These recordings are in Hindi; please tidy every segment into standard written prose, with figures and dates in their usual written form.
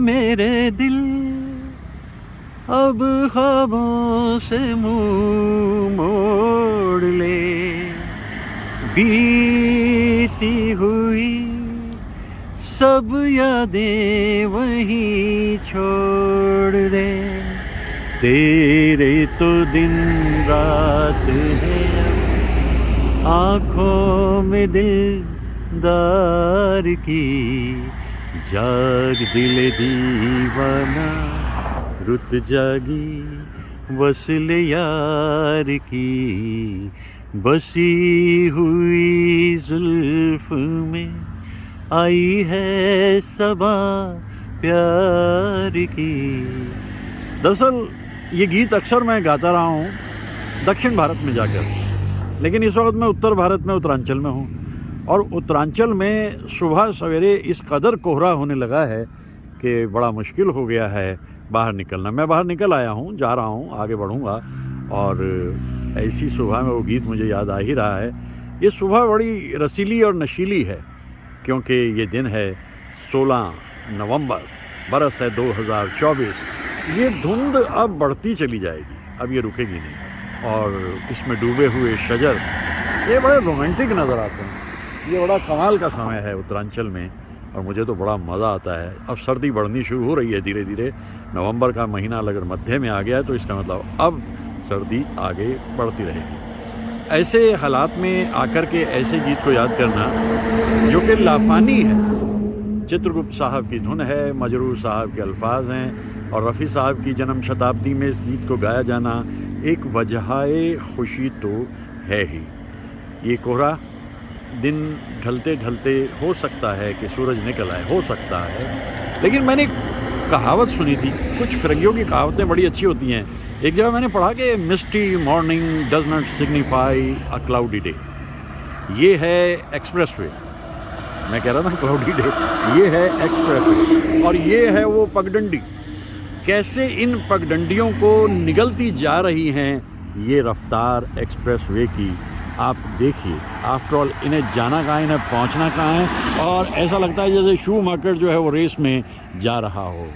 मेरे दिल अब ख्वाबों से मुंह मोड़ ले, बीती हुई सब यादें वहीं छोड़ दे। तेरे तो दिन रात है अब आँखों में दिलदार की, जाग दिल दीवाना रुत जागी वसल यार की, बसी हुई जुल्फ में आई है सबा प्यार की। दरअसल ये गीत अक्सर मैं गाता रहा हूँ दक्षिण भारत में जाकर, लेकिन इस वक्त मैं उत्तर भारत में उत्तरांचल में हूँ, और उत्तरांचल में सुबह सवेरे इस कदर कोहरा होने लगा है कि बड़ा मुश्किल हो गया है बाहर निकलना। मैं बाहर निकल आया हूँ, जा रहा हूँ, आगे बढ़ूँगा, और ऐसी सुबह में वो गीत मुझे याद आ ही रहा है। ये सुबह बड़ी रसीली और नशीली है, क्योंकि ये दिन है 16 नवंबर, बरस है 2024। ये धुंध अब बढ़ती चली जाएगी, अब ये रुकेगी नहीं, और इसमें डूबे हुए शजर ये बड़े रोमांटिक नज़र आते हैं। ये बड़ा कमाल का समय है उत्तरांचल में, और मुझे तो बड़ा मज़ा आता है। अब सर्दी बढ़नी शुरू हो रही है धीरे धीरे, नवंबर का महीना अगर मध्य में आ गया है तो इसका मतलब अब सर्दी आगे बढ़ती रहेगी। ऐसे हालात में आकर के ऐसे गीत को याद करना जो कि लाफानी है, चित्रगुप्त साहब की धुन है, मजरूर साहब के अल्फाज हैं, और रफ़ी साहब की जन्म शताब्दी में इस गीत को गाया जाना एक वजह खुशी तो है ही। ये कोहरा दिन ढलते ढलते हो सकता है कि सूरज निकल आए, हो सकता है, लेकिन मैंने कहावत सुनी थी, कुछ फिरंगियों की कहावतें बड़ी अच्छी होती हैं। एक जगह मैंने पढ़ा कि misty morning does not signify a cloudy day. ये है एक्सप्रेस वे, मैं कह रहा था क्लाउडी डे, ये है एक्सप्रेस वे, और ये है वो पगडंडी। कैसे इन पगडंडियों को निगलती जा रही हैं ये रफ्तार एक्सप्रेस वे की, आप देखिए। आफ्टर ऑल इन्हें जाना कहाँ है, इन्हें पहुँचना कहाँ है, और ऐसा लगता है जैसे शू मार्केट जो है वो रेस में जा रहा हो।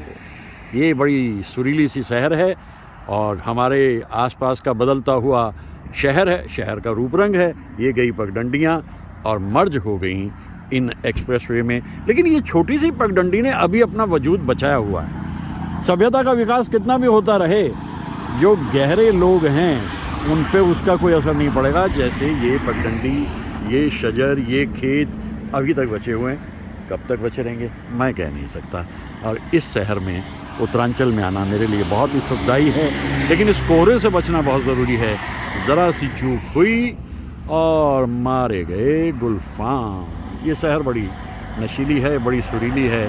ये बड़ी सुरीली सी शहर है, और हमारे आसपास का बदलता हुआ शहर है, शहर का रूप रंग है। ये गई पगडंडियाँ और मर्ज हो गई इन एक्सप्रेसवे में, लेकिन ये छोटी सी पगडंडी ने अभी अपना वजूद बचाया हुआ है। सभ्यता का विकास कितना भी होता रहे, जो गहरे लोग हैं उन पे उसका कोई असर नहीं पड़ेगा। जैसे ये पगडंडी, ये शजर, ये खेत अभी तक बचे हुए हैं, कब तक बचे रहेंगे मैं कह नहीं सकता। और इस शहर में, उत्तरांचल में आना मेरे लिए बहुत ही सुखदायी है, लेकिन इस कोहरे से बचना बहुत ज़रूरी है। ज़रा सी चूक हुई और मारे गए गुलफाम। ये शहर बड़ी नशीली है, बड़ी सुरीली है,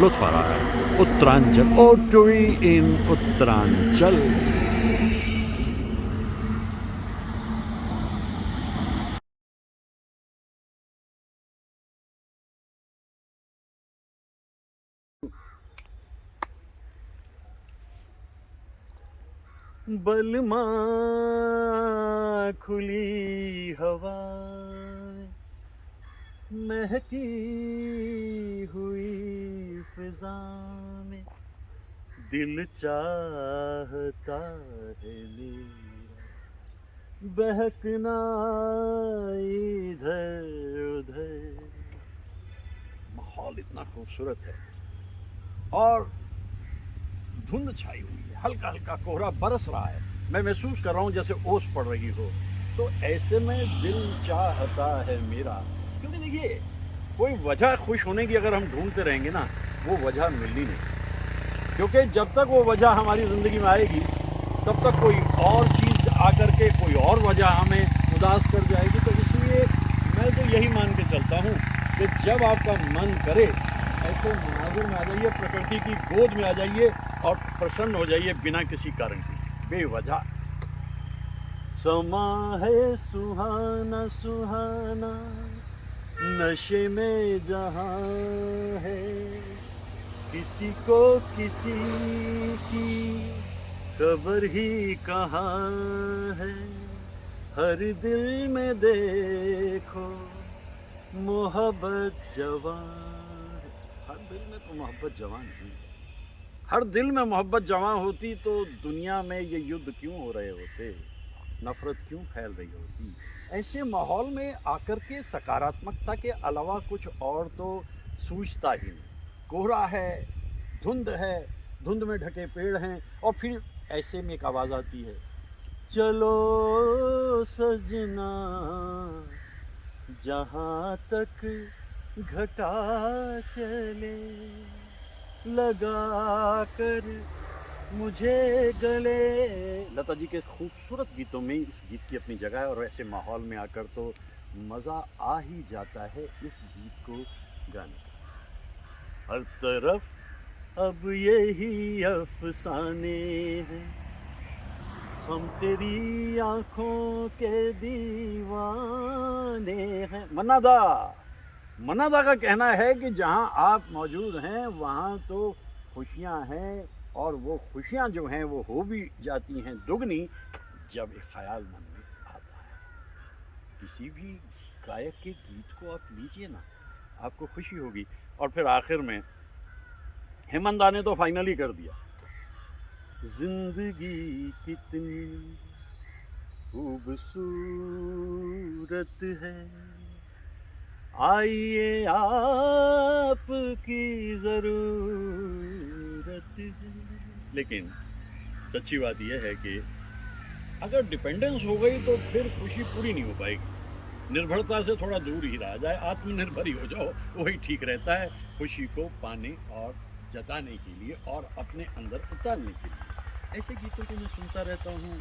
लुत्फ़ आ रहा है। उत्तरांचल, ओटवी इन उत्तरांचल। बलमा खुली हवा महकी हुई फिजा में, दिल चाहता है मेरा बहकना इधर उधर। माहौल इतना खूबसूरत है, और धुंध छाई हुई है, हल्का हल्का कोहरा बरस रहा है, मैं महसूस कर रहा हूँ जैसे ओस पड़ रही हो। तो ऐसे में दिल चाहता है मेरा, क्योंकि देखिए कोई वजह खुश होने की अगर हम ढूंढते रहेंगे ना, वो वजह मिलनी नहीं, क्योंकि जब तक वो वजह हमारी ज़िंदगी में आएगी तब तक कोई और चीज़ आकर के कोई और वजह हमें उदास कर जाएगी। तो इसलिए मैं तो यही मान के चलता हूँ कि जब आपका मन करे ऐसे मनाज़िर में आ जाइए, प्रकृति की गोद में आ जाइए और प्रसन्न हो जाइए बिना किसी कारण के, बेवजह। समा है सुहाना सुहाना नशे में जहाँ है, किसी को किसी की खबर ही कहाँ है, हर दिल में देखो मोहब्बत जवान, हर दिल में तो मोहब्बत जवान ही है। हर दिल में मोहब्बत जमा होती तो दुनिया में ये युद्ध क्यों हो रहे होते, नफरत क्यों फैल रही होती। ऐसे माहौल में आकर के सकारात्मकता के अलावा कुछ और तो सूझता ही नहीं। कोहरा है, धुंध है, धुंध में ढके पेड़ हैं, और फिर ऐसे में एक आवाज़ आती है, चलो सजना जहाँ तक घटा चले, लगा कर मुझे गले। लता जी के खूबसूरत गीतों में इस गीत की अपनी जगह है, और ऐसे माहौल में आकर तो मज़ा आ ही जाता है इस गीत को गाने का। हर तरफ अब यही अफसाने हैं, हम तेरी आंखों के दीवाने हैं। मन्ना दा का कहना है कि जहां आप मौजूद हैं वहां तो खुशियां हैं, और वो खुशियां जो हैं वो हो भी जाती हैं दुगनी जब एक ख्याल मन में आता है। किसी भी गायक के गीत को आप लीजिए ना, आपको खुशी होगी। और फिर आखिर में हेमंत दा ने तो फाइनली कर दिया, जिंदगी कितनी खूबसूरत है, आइए आपकी ज़रूरत है। लेकिन सच्ची बात यह है कि अगर डिपेंडेंस हो गई तो फिर खुशी पूरी नहीं हो पाएगी। निर्भरता से थोड़ा दूर ही रहा जाए, आत्मनिर्भर ही हो जाओ, वही ठीक रहता है खुशी को पाने और जताने के लिए और अपने अंदर उतारने के लिए। ऐसे गीतों को मैं सुनता रहता हूँ,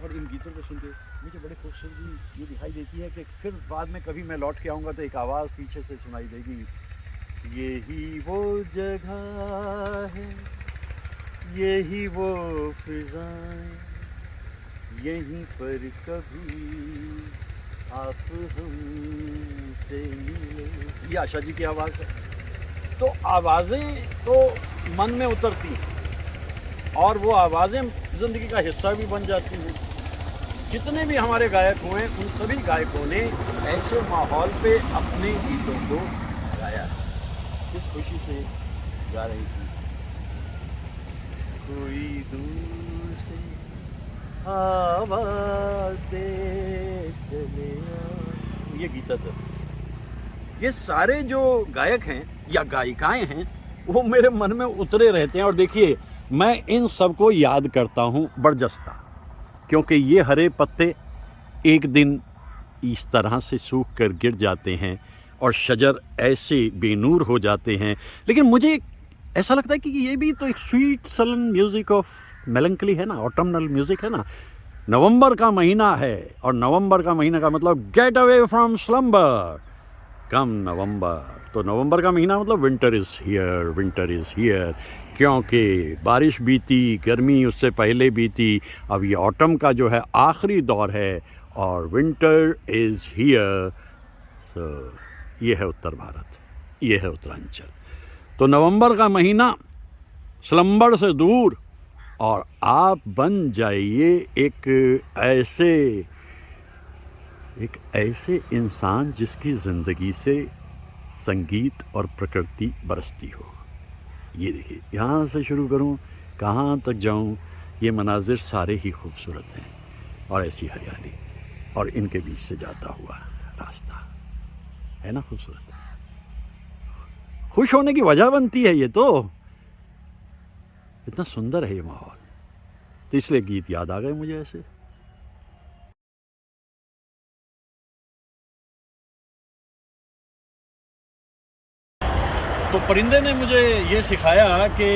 और इन गीतों को सुन के मुझे बड़ी खूबसूरती ये दिखाई देती है कि फिर बाद में कभी मैं लौट के आऊँगा तो एक आवाज़ पीछे से सुनाई देगी, यही वो जगह है, यही वो फिजाएं, यहीं पर कभी आप हमसे मिले। ये आशा जी की आवाज़ है। तो आवाज़ें तो मन में उतरती हैं, और वो आवाज़ें ज़िंदगी का हिस्सा भी बन जाती हैं। जितने भी हमारे गायक हुए उन सभी गायकों ने ऐसे माहौल पे अपने गीतों को गाया है। इस खुशी से गा रही थी, कोई दूर से आवाज़ दे चले आ। ये गीता दत्त, ये सारे जो गायक हैं या गायिकाएं हैं वो मेरे मन में उतरे रहते हैं। और देखिए, मैं इन सबको याद करता हूँ बरजस्ता, क्योंकि ये हरे पत्ते एक दिन इस तरह से सूख कर गिर जाते हैं और शजर ऐसे बेनूर हो जाते हैं। लेकिन मुझे ऐसा लगता है कि ये भी तो एक sweet sullen music of melancholy है ना, ऑटमनल म्यूज़िक है ना। नवंबर का महीना है, और नवंबर का महीना का मतलब गेट अवे फ्रॉम स्लम्बर, कम नवंबर। तो नवंबर का महीना मतलब winter is here, winter is here, क्योंकि बारिश बीती, गर्मी उससे पहले बीती, अब ये ऑटम का जो है आखिरी दौर है, और विंटर इज़ हियर। सो ये है उत्तर भारत, ये है उत्तरांचल। तो नवंबर का महीना, स्लम्बर से दूर, और आप बन जाइए एक ऐसे इंसान जिसकी ज़िंदगी से संगीत और प्रकृति बरसती हो। ये देखिए, यहाँ से शुरू करूँ कहाँ तक जाऊँ, ये मनाजिर सारे ही खूबसूरत हैं, और ऐसी हरियाली, और इनके बीच से जाता हुआ रास्ता है ना खूबसूरत। खुश होने की वजह बनती है ये, तो इतना सुंदर है ये माहौल, तो इसलिए गीत याद आ गए मुझे ऐसे। तो परिंदे ने मुझे ये सिखाया कि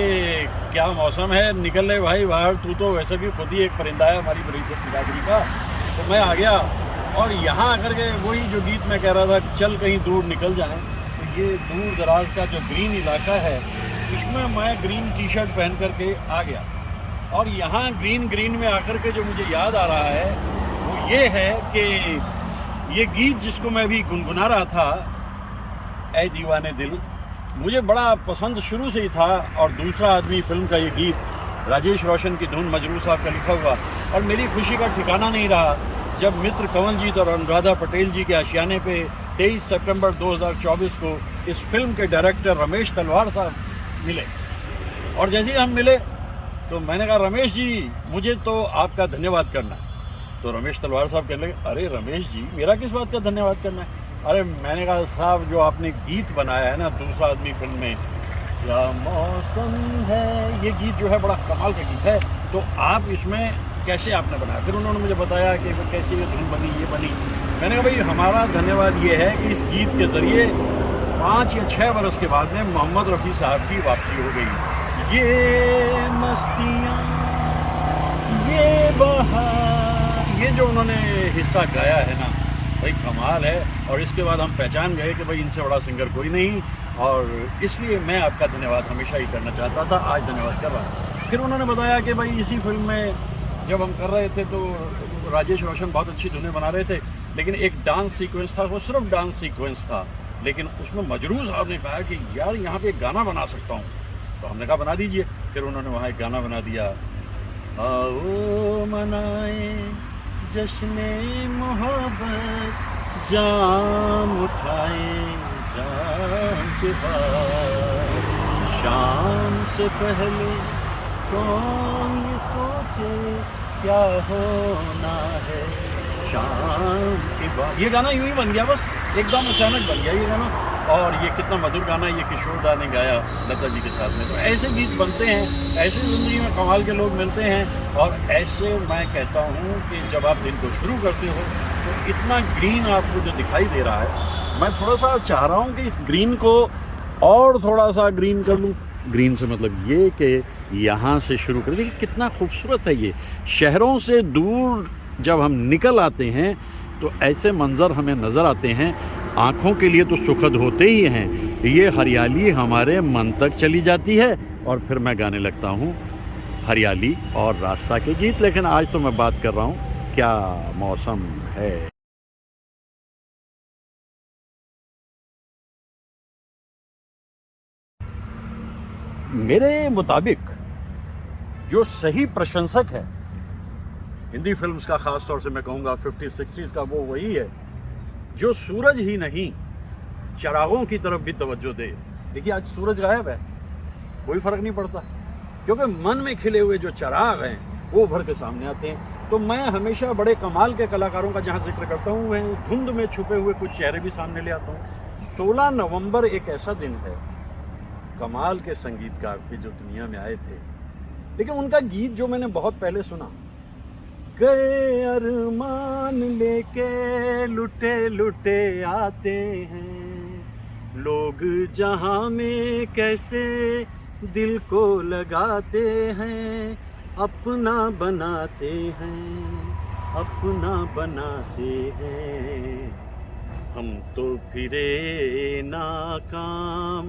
क्या मौसम है, निकल ले भाई बाहर, तू तो वैसे भी खुद ही एक परिंदा है हमारी बिरादरी का। तो मैं आ गया, और यहाँ आकर के वही जो गीत मैं कह रहा था, चल कहीं दूर निकल जाएं, तो ये दूर दराज का जो ग्रीन इलाका है, इसमें मैं ग्रीन टी शर्ट पहन करके आ गया। और यहाँ ग्रीन में आकर के जो मुझे याद आ रहा है वो ये है कि ये गीत जिसको मैं अभी गुनगुना रहा था, ऐ दीवाने दिल, मुझे बड़ा पसंद शुरू से ही था। और दूसरा आदमी फिल्म का ये गीत राजेश रोशन की धुन, मजरूर साहब का लिखा हुआ, और मेरी खुशी का ठिकाना नहीं रहा जब मित्र कंवलजीत और अनुराधा पटेल जी के आशियाने पे 23 सितंबर 2024 को इस फिल्म के डायरेक्टर रमेश तलवार साहब मिले, और जैसे ही हम मिले तो मैंने कहा रमेश जी मुझे तो आपका धन्यवाद करना है। तो रमेश तलवार साहब कहने लगे अरे रमेश जी मेरा किस बात का धन्यवाद करना है। अरे मैंने कहा साहब जो आपने गीत बनाया है ना दूसरा आदमी फिल्म में क्या मौसम है, ये गीत जो है बड़ा कमाल का गीत है, तो आप इसमें कैसे आपने बनाया। फिर उन्होंने मुझे बताया कि वो कैसे ये धुन बनी ये बनी। मैंने कहा भाई हमारा धन्यवाद ये है कि इस गीत के ज़रिए 5 या 6 बरस के बाद में मोहम्मद रफ़ी साहब की वापसी हो गई। ये मस्तियाँ ये बहार, ये जो उन्होंने हिस्सा गाया है ना भाई कमाल है। और इसके बाद हम पहचान गए कि भाई इनसे बड़ा सिंगर कोई नहीं, और इसलिए मैं आपका धन्यवाद हमेशा ही करना चाहता था, आज धन्यवाद कर रहा हूँ। फिर उन्होंने बताया कि भाई इसी फिल्म में जब हम कर रहे थे तो राजेश रोशन बहुत अच्छी धुनें बना रहे थे, लेकिन एक डांस सीक्वेंस था, वो सिर्फ डांस सीक्वेंस था, लेकिन उसमें मजरूर साहब ने कहा कि यार यहाँ पे एक गाना बना सकता हूँ। तो हमने कहा बना दीजिए। फिर उन्होंने वहाँ एक गाना बना दिया, आओ मनाए जश्ने मोहब्बत जाम उठाए जाम के बाद, शाम से पहले कौन ये सोचे क्या होना है शाम के बाद। ये गाना यूं ही बन गया, बस एकदम अचानक बन गया ये गाना। और ये कितना मधुर गाना ये किशोर दा ने गाया लता जी के साथ में। तो ऐसे गीत बनते हैं, ऐसे ज़िंदगी में कमाल के लोग मिलते हैं। और ऐसे मैं कहता हूँ कि जब आप दिन को शुरू करते हो तो इतना ग्रीन आपको जो दिखाई दे रहा है, मैं थोड़ा सा चाह रहा हूँ कि इस ग्रीन को और थोड़ा सा ग्रीन कर लूँ। ग्रीन से मतलब ये कि यहाँ से शुरू कर। देखिए कितना खूबसूरत है ये। शहरों से दूर जब हम निकल आते हैं तो ऐसे मंज़र हमें नज़र आते हैं, आँखों के लिए तो सुखद होते ही हैं। ये हरियाली हमारे मन तक चली जाती है और फिर मैं गाने लगता हूँ हरियाली और रास्ता के गीत। लेकिन आज तो मैं बात कर रहा हूँ क्या मौसम है। मेरे मुताबिक जो सही प्रशंसक है हिंदी फिल्म्स का, ख़ास तौर से मैं कहूँगा 50-60s का, वो वही है जो सूरज ही नहीं चिरागों की तरफ भी तवज्जो दे। देखिए आज सूरज गायब है, कोई फ़र्क नहीं पड़ता, क्योंकि मन में खिले हुए जो चिराग हैं वो उभर के सामने आते हैं। तो मैं हमेशा बड़े कमाल के कलाकारों का जहाँ जिक्र करता हूँ मैं धुंध में छुपे हुए कुछ चेहरे भी सामने ले आता हूँ। 16 नवंबर एक ऐसा दिन है, कमाल के संगीतकार थे जो दुनिया में आए थे, लेकिन उनका गीत जो मैंने बहुत पहले सुना, गए अरमान लेके लुटे लुटे आते हैं लोग जहां में कैसे दिल को लगाते हैं, अपना बनाते हैं अपना बनाते हैं, हम तो फिरे नाकाम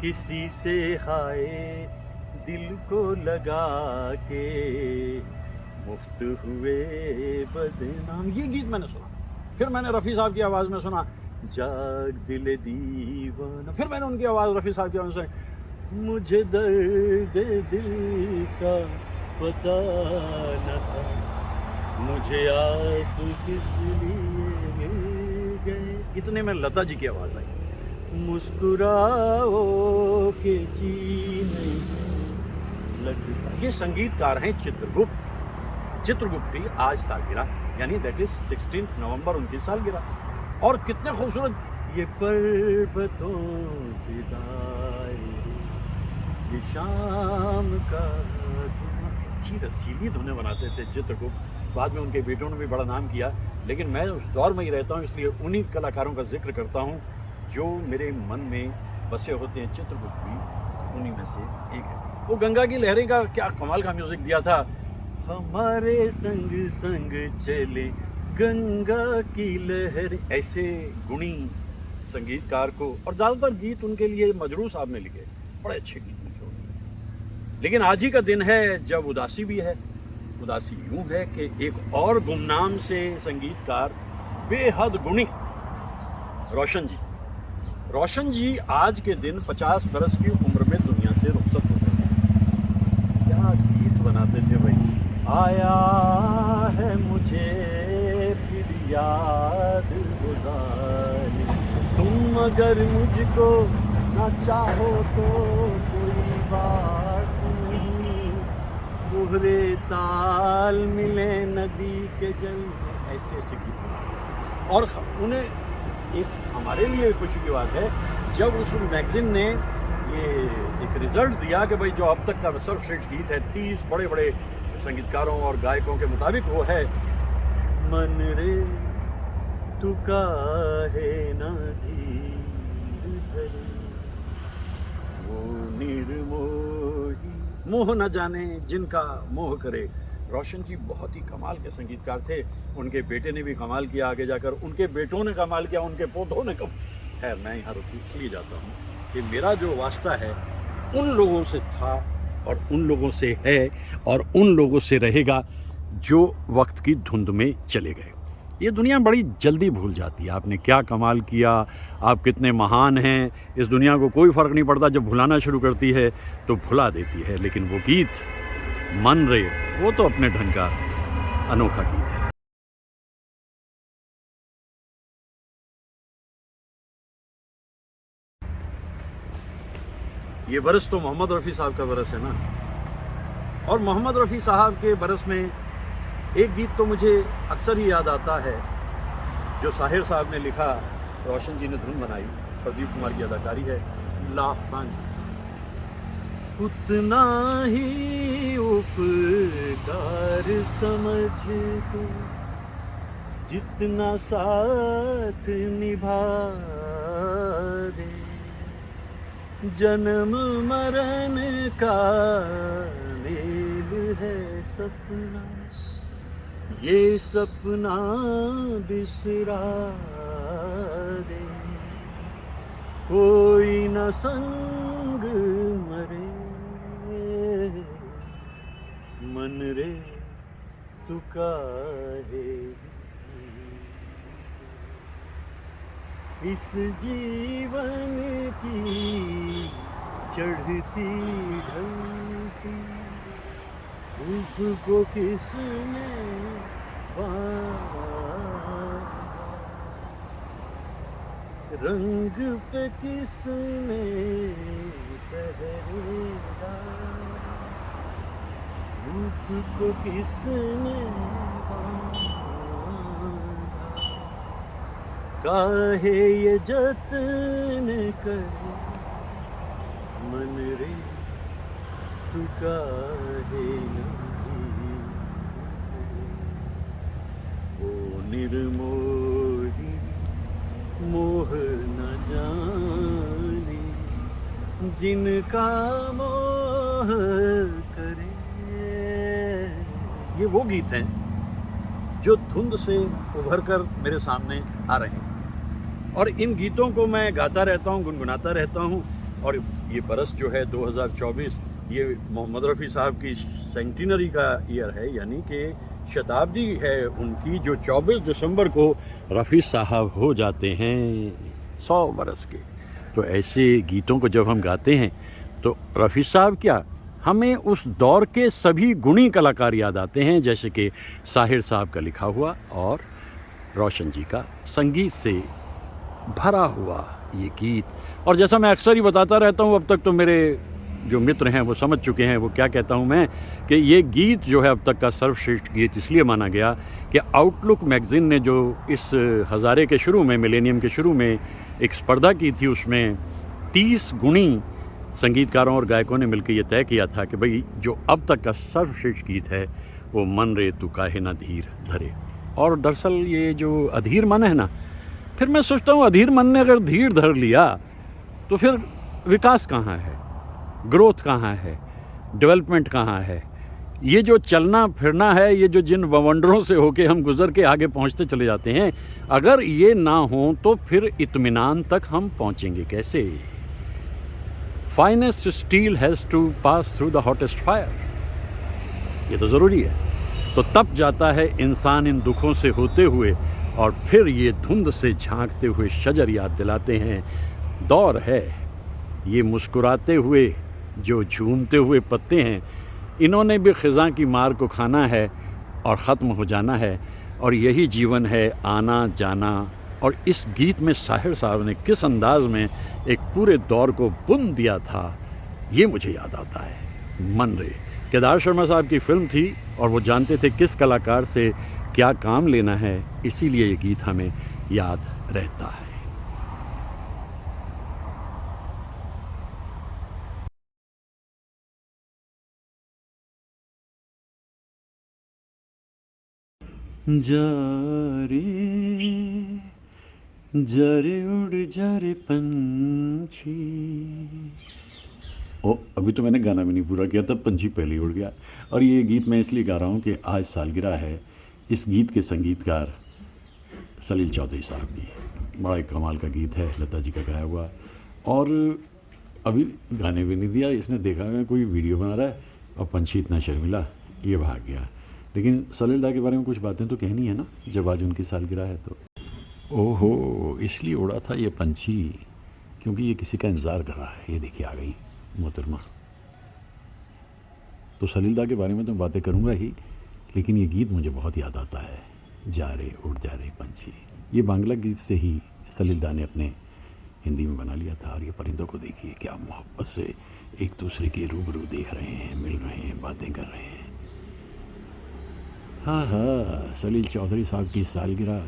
किसी से हाय दिल को लगा के मुफ्त हुए बदनाम। ये गीत मैंने सुना, फिर मैंने रफ़ी साहब की आवाज़ में सुना जाग दिल दीवाना, फिर मैंने उनकी आवाज़ रफ़ी साहब की आवाज़ में सुनी मुझे दर्द दिल का पता न था, मुझे आप किस लिए मिल गए। इतने में लता जी की आवाज़ आई, मुस्कुराओ के जी नहीं लगता। ये संगीतकार हैं चित्रगुप्त। चित्रगुप्त की आज सालगिरह, यानी दैट इज 16 नवंबर उनकी सालगिरह। और कितने खूबसूरत ये पर्वतों की दाई, ये शाम का ऐसी रसीली धुनें बनाते थे चित्रगुप्त। बाद में उनके बेटों ने भी बड़ा नाम किया, लेकिन मैं उस दौर में ही रहता हूँ इसलिए उन्हीं कलाकारों का जिक्र करता हूँ जो मेरे मन में बसे होते हैं। चित्रगुप्त भी उन्हीं में से एक है। वो गंगा की लहरें का क्या कमाल का म्यूज़िक दिया था, हमारे संग संग चले गंगा की लहर। ऐसे गुणी संगीतकार को, और ज़्यादातर गीत उनके लिए मजरूह साहब ने लिखे, बड़े अच्छे गीत लिखे उन्होंने। लेकिन आज ही का दिन है जब उदासी भी है। उदासी यूँ है कि एक और गुमनाम से संगीतकार, बेहद गुणी रोशन जी। रोशन जी आज के दिन 50 बरस की उम्र में दुनिया से रुखसत हो गए। क्या गीत बनाते थे भाई। आया है मुझे फिर याद गुज़ारी, तुम अगर मुझको ना चाहो तो कोई बात दोहरे ताल मिले नदी के जल में, ऐसे ऐसे गीत बनाते। और उन्हें एक हमारे लिए खुशी की बात है जब उस मैगजीन ने ये एक रिजल्ट दिया कि भाई जो अब तक का सर्वश्रेष्ठ गीत है 30 बड़े बड़े संगीतकारों और गायकों के मुताबिक वो है मन रे तू काहे ना धीर धरे, वो निर्मोही मोह न जाने जिनका मोह करे। रोशन जी बहुत ही कमाल के संगीतकार थे, उनके बेटे ने भी कमाल किया, आगे जाकर उनके बेटों ने कमाल किया, उनके पोतों ने खैर मैं यहाँ रुक इसलिए जाता हूँ कि मेरा जो वास्ता है उन लोगों से था और उन लोगों से है और उन लोगों से रहेगा जो वक्त की धुंध में चले गए। ये दुनिया बड़ी जल्दी भूल जाती है आपने क्या कमाल किया, आप कितने महान हैं, इस दुनिया को कोई फ़र्क नहीं पड़ता। जब भुलाना शुरू करती है तो भुला देती है, लेकिन वो गीत मन रे वो तो अपने ढंग का अनोखा गीत है। ये बरस तो मोहम्मद रफ़ी साहब का बरस है ना, और मोहम्मद रफ़ी साहब के बरस में एक गीत तो मुझे अक्सर ही याद आता है जो साहिर साहब ने लिखा, रोशन जी ने धुन बनाई, प्रदीप कुमार की अदाकारी है, लाफान उतना ही उपकार समझ के जितना साथ निभा दे, जन्म मरण का मेल है सपना, ये सपना बिसरा दे, कोई न संग मरे, मन रे तू काहे इस जीवन की चढ़ती ढलती उसको किसने रंग पे किसने पहरेगा, उसको किसने काहे ये जतन करे, मन रे तू काहे नहीं, ओ निर्मोही मोह न जाने जिनका मोह करे। ये वो गीत हैं जो धुंध से उभर कर मेरे सामने आ रहे हैं, और इन गीतों को मैं गाता रहता हूँ, गुनगुनाता रहता हूँ। और ये बरस जो है 2024, ये मोहम्मद रफ़ी साहब की सेंटिनरी का ईयर है, यानी कि शताब्दी है उनकी, जो 24 दिसंबर को रफ़ी साहब हो जाते हैं 100 बरस के। तो ऐसे गीतों को जब हम गाते हैं तो रफ़ी साहब क्या, हमें उस दौर के सभी गुणी कलाकार याद आते हैं, जैसे कि साहिर साहब का लिखा हुआ और रोशन जी का संगीत से भरा हुआ ये गीत। और जैसा मैं अक्सर ही बताता रहता हूँ, अब तक तो मेरे जो मित्र हैं वो समझ चुके हैं वो क्या कहता हूँ मैं, कि ये गीत जो है अब तक का सर्वश्रेष्ठ गीत इसलिए माना गया कि आउटलुक मैगज़ीन ने जो इस हज़ारे के शुरू में, मिलेनियम के शुरू में एक स्पर्धा की थी, उसमें 30 गुणी संगीतकारों और गायकों ने मिलकर ये तय किया था कि भाई जो अब तक का सर्वश्रेष्ठ गीत है वो मन रे तू काहे ना धीर धरे। और दरअसल ये जो अधीर मन है ना, फिर मैं सोचता हूँ अधीर मन ने अगर धीर धर लिया तो फिर विकास कहाँ है, ग्रोथ कहाँ है, डेवलपमेंट कहाँ है। ये जो चलना फिरना है, ये जो जिन बवंडरों से होके हम गुज़र के आगे पहुँचते चले जाते हैं, अगर ये ना हो तो फिर इत्मीनान तक हम पहुँचेंगे कैसे। Finest steel has to pass through the hottest fire, ये तो ज़रूरी है। तो तब जाता है इंसान इन दुखों से होते हुए, और फिर ये धुंध से झांकते हुए शजर याद दिलाते हैं, दौर है ये मुस्कुराते हुए जो झूमते हुए पत्ते हैं, इन्होंने भी ख़िज़ा की मार को खाना है और ख़त्म हो जाना है, और यही जीवन है आना जाना। और इस गीत में साहिर साहब ने किस अंदाज़ में एक पूरे दौर को बुन दिया था, ये मुझे याद आता है। मन रे। केदार शर्मा साहब की फिल्म थी और वो जानते थे किस कलाकार से क्या काम लेना है, इसीलिए ये गीत हमें याद रहता है। जा रे उड़ जा रे पंछी। ओ, अभी तो मैंने गाना भी नहीं पूरा किया, तब पंछी पहले ही उड़ गया। और ये गीत मैं इसलिए गा रहा हूँ कि आज सालगिरह है इस गीत के संगीतकार सलील चौधरी साहब की। बड़ा एक कमाल का गीत है, लता जी का गाया हुआ। और अभी गाने भी नहीं दिया इसने, देखा मैं कोई वीडियो बना रहा है और पंछी इतना शर्मिला, ये भाग गया। लेकिन सलील दा के बारे में कुछ बातें तो कहनी है ना, जब आज उनकी सालगिरह है तो। ओहो, इसलिए उड़ा था ये पंछी क्योंकि ये किसी का इंतज़ार कर रहा है। ये देखिए आ गई मोहतरमा। तो सलील दा के बारे में तो बातें करूँगा ही, लेकिन ये गीत मुझे बहुत याद आता है, जा रे उड़ जा रे पंछी। ये बांग्ला गीत से ही सलील दा ने अपने हिंदी में बना लिया था। और ये परिंदों को देखिए क्या मोहब्बत से एक दूसरे के रूबरू देख रहे हैं, मिल रहे हैं, बातें कर रहे हैं। हाँ हाँ, सलील चौधरी साहब की सालगिरह।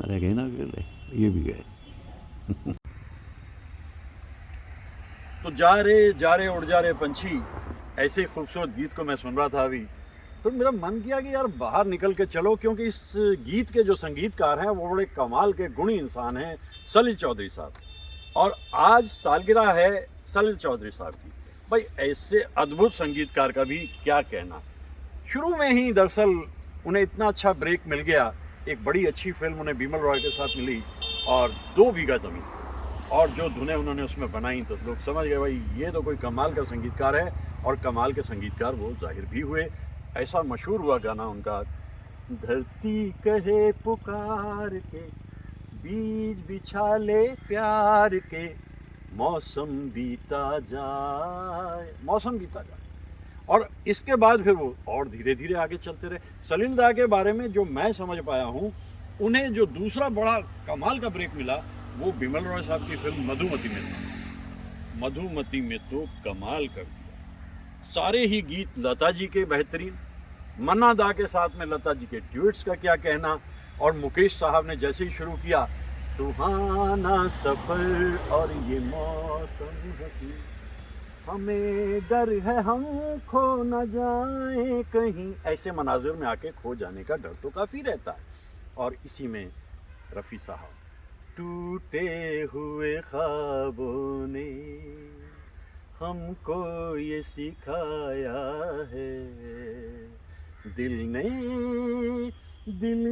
अरे गए ना, ये भी गए। तो जा रे उड़ जा रे पंछी, ऐसे खूबसूरत गीत को मैं सुन रहा था अभी, तो मेरा मन किया कि यार बाहर निकल के चलो, क्योंकि इस गीत के जो संगीतकार हैं वो बड़े कमाल के गुणी इंसान हैं, सलील चौधरी साहब। और आज सालगिरह है सलील चौधरी साहब की। भाई ऐसे अद्भुत संगीतकार का भी क्या कहना। शुरू में ही दरअसल उन्हें इतना अच्छा ब्रेक मिल गया, एक बड़ी अच्छी फिल्म उन्हें बिमल रॉय के साथ मिली और 2 बीघा ज़मीन, और जो धुनें उन्होंने उसमें बनाई तो लोग समझ गए भाई ये तो कोई कमाल का संगीतकार है। और कमाल के संगीतकार वो जाहिर भी हुए। ऐसा मशहूर हुआ गाना उनका, धरती कहे पुकार के, बीज बिछा ले प्यार के, मौसम बीता जाए। और इसके बाद फिर वो और धीरे धीरे आगे चलते रहे। सलील दा के बारे में जो मैं समझ पाया हूँ, उन्हें जो दूसरा बड़ा कमाल का ब्रेक मिला वो बिमल रॉय साहब की फिल्म मधुमती में था। मधुमती में तो कमाल कर दिया। सारे ही गीत लता जी के बेहतरीन, मन्ना दा के साथ में लता जी के ड्यूट्स का क्या कहना। और मुकेश साहब ने जैसे ही शुरू किया, सुहाना सफर और ये मौसम हसी, हमें डर है हम खो न जाए कहीं, ऐसे मनाजिर में आके खो जाने का डर तो काफ़ी रहता है। और इसी में रफ़ी साहब, टूटे हुए ख्वाबों ने हमको ये सिखाया है, दिल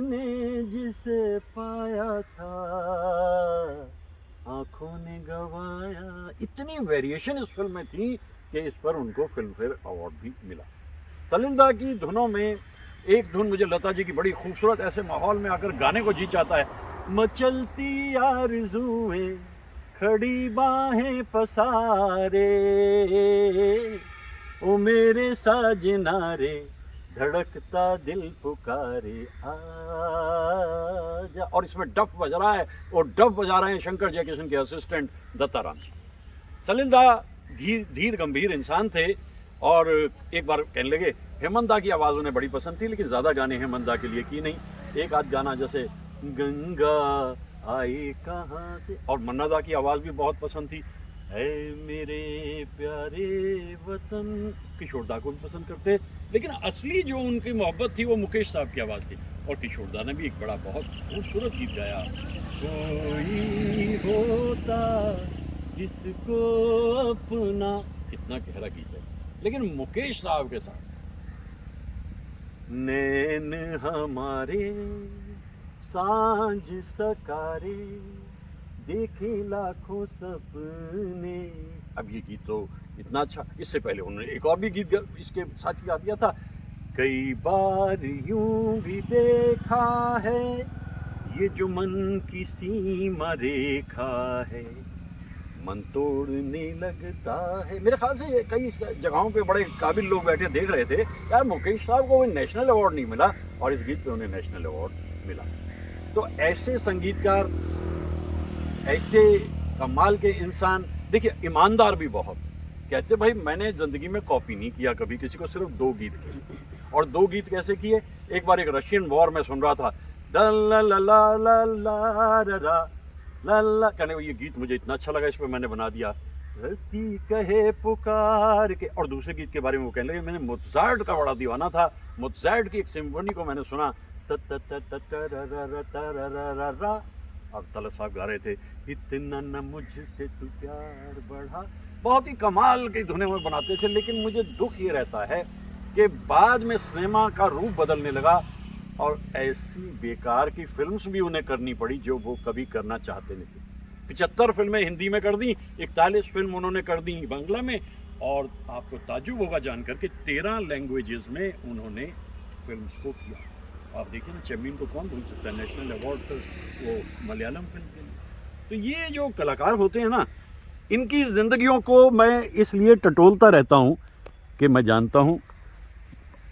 ने जिसे पाया था आंखों ने गवाया। इतनी वेरिएशन इस फिल्म में थी कि इस पर उनको फिल्म फेयर अवार्ड भी मिला। सलील दा की धुनों में एक धुन मुझे लता जी की बड़ी खूबसूरत, ऐसे माहौल में आकर गाने को जी चाहता है, मचलती आरज़ूएं खड़ी बाहें पसारे, ओ मेरे साजना रे धड़कता दिल पुकारे आजा। और इसमें डफ बज रहा है, और डफ बजा रहे हैं शंकर जयकिशन के असिस्टेंट दत्ताराम। सलील दा धीर गंभीर इंसान थे और एक बार कहने लगे, हेमंत दा की आवाज़ उन्हें बड़ी पसंद थी, लेकिन ज़्यादा गाने हेमंत दा के लिए की नहीं। एक आध गाना जैसे गंगा आई कहाँ से, और मन्ना दा की आवाज़ भी बहुत पसंद थी, ऐ मेरे प्यारे वतन, किशोर दा को भी पसंद करते। लेकिन असली जो उनकी मोहब्बत थी वो मुकेश साहब की आवाज़ थी। और किशोर दा ने भी एक बड़ा बहुत खूबसूरत गीत गाया, कोई होता जिसको अपना, कितना गहरा गीत है। लेकिन मुकेश साहब के साथ नैन हमारे सांझ सकारे, देखे लाखों सपने। अब ये गीत तो इतना अच्छा, इससे पहले उन्होंने एक और भी गीत इसके साथ गा दिया था, कई बार यूं भी देखा है ये जो मन की सीमा रेखा है, मन तोड़ने लगता है। मेरे ख्याल से ये कई जगहों पे बड़े काबिल लोग बैठे देख रहे थे यार, मुकेश साहब को कोई नेशनल अवार्ड नहीं मिला और इस गीत पे उन्हें नेशनल अवार्ड मिला। तो ऐसे संगीतकार, ऐसे कमाल के इंसान, देखिए ईमानदार भी बहुत, कहते भाई मैंने ज़िंदगी में कॉपी नहीं किया कभी किसी को, सिर्फ 2 गीत किए। और 2 गीत कैसे किए, एक बार एक रशियन वॉर में सुन रहा था, ला ला ला ला ला ला ला, कहने ये गीत मुझे इतना अच्छा लगा, इस पर मैंने बना दिया धरती कहे पुकार के। और दूसरे गीत के बारे में वो कहने लगे मैंने मोज़ार्ट का बड़ा दीवाना था, मोज़ार्ट की एक सिम्फनी को मैंने सुना, और तलत साहब गा रहे थे इतना न मुझसे तू प्यार बढ़ा। बहुत ही कमाल की धुनें वो बनाते थे, लेकिन मुझे दुख ये रहता है कि बाद में सिनेमा का रूप बदलने लगा और ऐसी बेकार की फिल्म्स भी उन्हें करनी पड़ी जो वो कभी करना चाहते नहीं थे। 75 फिल्में हिंदी में कर दी, 41 फिल्म उन्होंने कर दी बांग्ला में, और आपको ताज्जुब होगा जानकर के 13 लैंग्वेजेस में उन्होंने फिल्म्स को किया। आप देखिए ना, चेम्मीन को कौन भूल सकता है, नेशनल अवार्ड पर वो मलयालम फिल्म के लिए। तो ये जो कलाकार होते हैं ना, इनकी ज़िंदगियों को मैं इसलिए टटोलता रहता हूँ कि मैं जानता हूँ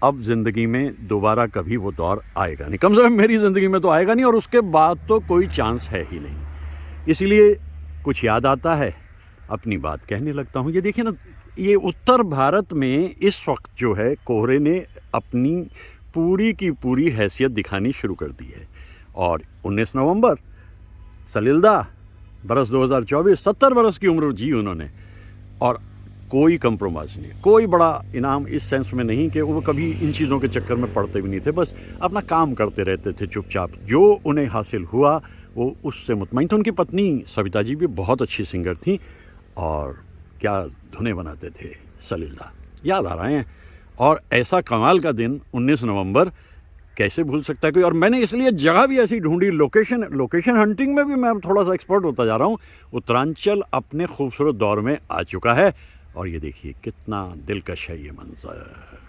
अब ज़िंदगी में दोबारा कभी वो दौर आएगा नहीं, कम से कम मेरी ज़िंदगी में तो आएगा नहीं, और उसके बाद तो कोई चांस है ही नहीं। इसलिए कुछ याद आता है, अपनी बात कहने लगता हूँ। ये देखिए ना, ये उत्तर भारत में इस वक्त जो है कोहरे ने अपनी पूरी की पूरी हैसियत दिखानी शुरू कर दी है। और 19 नवंबर सलिलदा, बरस 2024, 70 बरस की उम्र जी उन्होंने, और कोई कंप्रोमाइज़ नहीं, कोई बड़ा इनाम इस सेंस में नहीं कि वो कभी इन चीज़ों के चक्कर में पड़ते भी नहीं थे, बस अपना काम करते रहते थे चुपचाप। जो उन्हें हासिल हुआ वो उससे मुतमईन थे। उनकी पत्नी सविता जी भी बहुत अच्छी सिंगर थी, और क्या धुनें बनाते थे सलिलदा, याद आ रहे हैं। और ऐसा कमाल का दिन 19 नवंबर कैसे भूल सकता है कोई। और मैंने इसलिए जगह भी ऐसी ढूंढी, लोकेशन हंटिंग में भी मैं थोड़ा सा एक्सपर्ट होता जा रहा हूँ। उत्तरांचल अपने खूबसूरत दौर में आ चुका है, और ये देखिए कितना दिलकश है ये मंजर।